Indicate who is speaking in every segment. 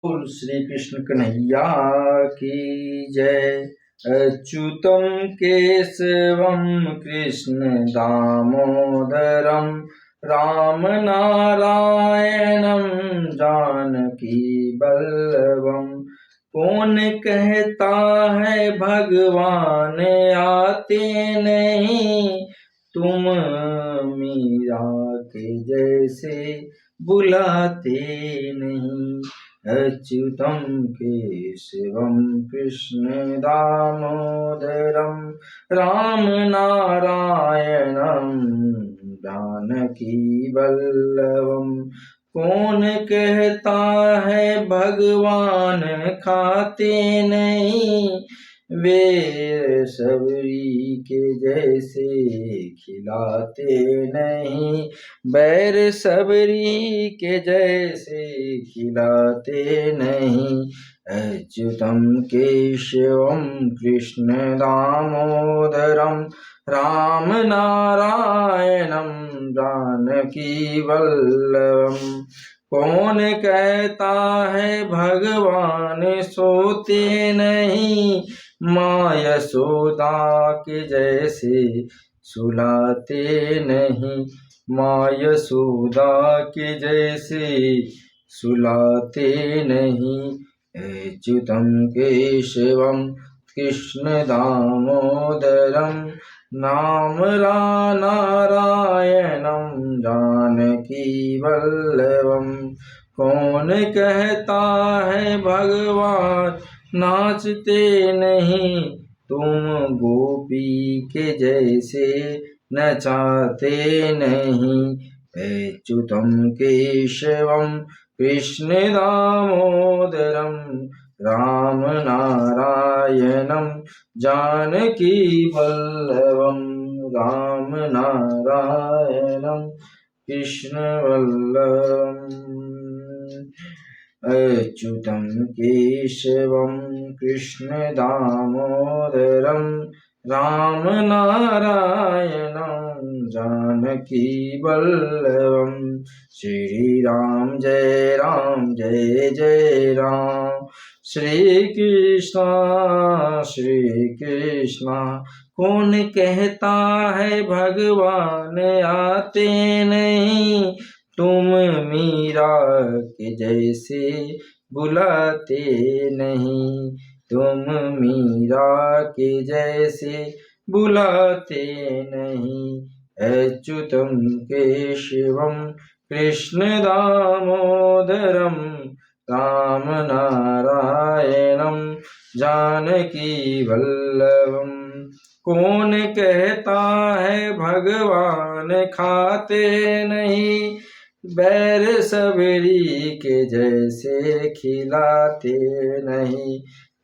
Speaker 1: बोल श्री कृष्ण कन्हैया की जय। अच्युतम केशवम कृष्ण दामोदरम राम नारायणम जानकी वल्लभम। कौन कहता है भगवान आते नहीं, तुम मीरा के जैसे बुलाते नहीं। अच्युतम केशवम कृष्ण दामोदरम राम नारायणम जानकी वल्लभम। कौन कहता है भगवान खाते नहीं, वे सबरी के जैसे खिलाते नहीं। बैर सबरी के जैसे खिलाते नहीं। अच्युतम केशवम कृष्ण दामोदरम राम नारायणम जानकी वल्लभम। कौन कहता है भगवान सोते नहीं, माँ यशोदा के जैसे सुलाते नहीं। माँ यशोदा के जैसे सुलाते नहीं। अच्युतम केशवम कृष्ण दामोदरम नाम नारायणम जानकी वल्लभम। कौन कहता है भगवान नाचते नहीं, तुम गोपी के जैसे नचाते नहीं। अच्युतम केशवम कृष्ण दामोदरम राम नारायणम जानकी वल्लभम। राम नारायणम कृष्ण वल्लभम। अच्युतम केशवम कृष्ण दामोदरम राम नारायणम जानकी वल्लभम। श्री राम जय जय राम। श्री कृष्णा कौन कहता है भगवान आते नहीं, तुम मीरा के जैसे बुलाते नहीं। तुम मीरा के जैसे बुलाते नहीं। अच्युतम केशवम कृष्ण दामोदरम राम नारायणम जानकी वल्लभम। कौन कहता है भगवान खाते नहीं, बैर सबरी के जैसे खिलाते नहीं।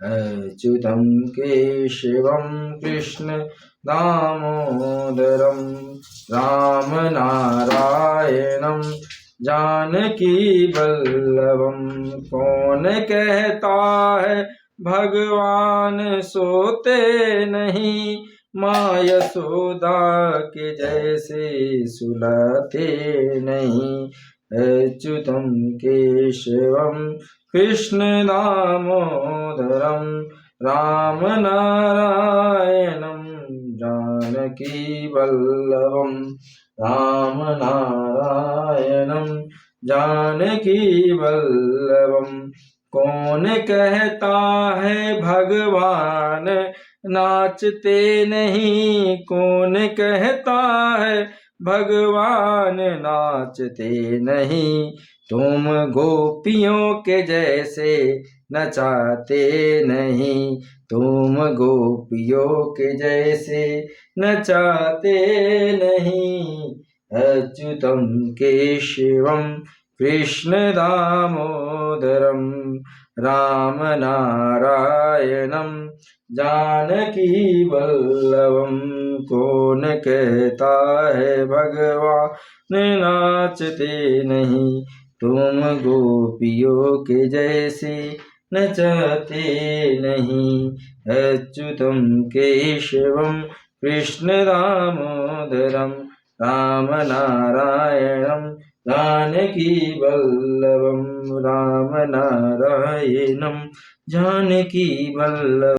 Speaker 1: अच्युतम केशवम कृष्ण दामोदरम राम नारायणम जानकी वल्लभम। कौन कहता है भगवान सोते नहीं, माँ यशोदा के जैसे सुलाते नहीं। अच्युतम केशवम कृष्ण दामोदरम राम नारायणम जानकी वल्लभम। राम नारायणम जानकी वल्लभम। कौन कहता है भगवान नाचते नहीं, कौन कहता है भगवान नाचते नहीं। तुम गोपियों के जैसे नचाते नहीं, तुम गोपियों के जैसे नचाते नहीं। अच्युतम केशवम कृष्ण दामोदरम राम नारायणम जानकी वल्लभम। कौन कहता है भगवान नाचते नहीं, तुम गोपियों के जैसे नचाते नहीं। अच्युतम केशवम कृष्ण दामोदरम राम नारायणम जानकी वल्लभं राम नारायणं जानकी वल्लभम्।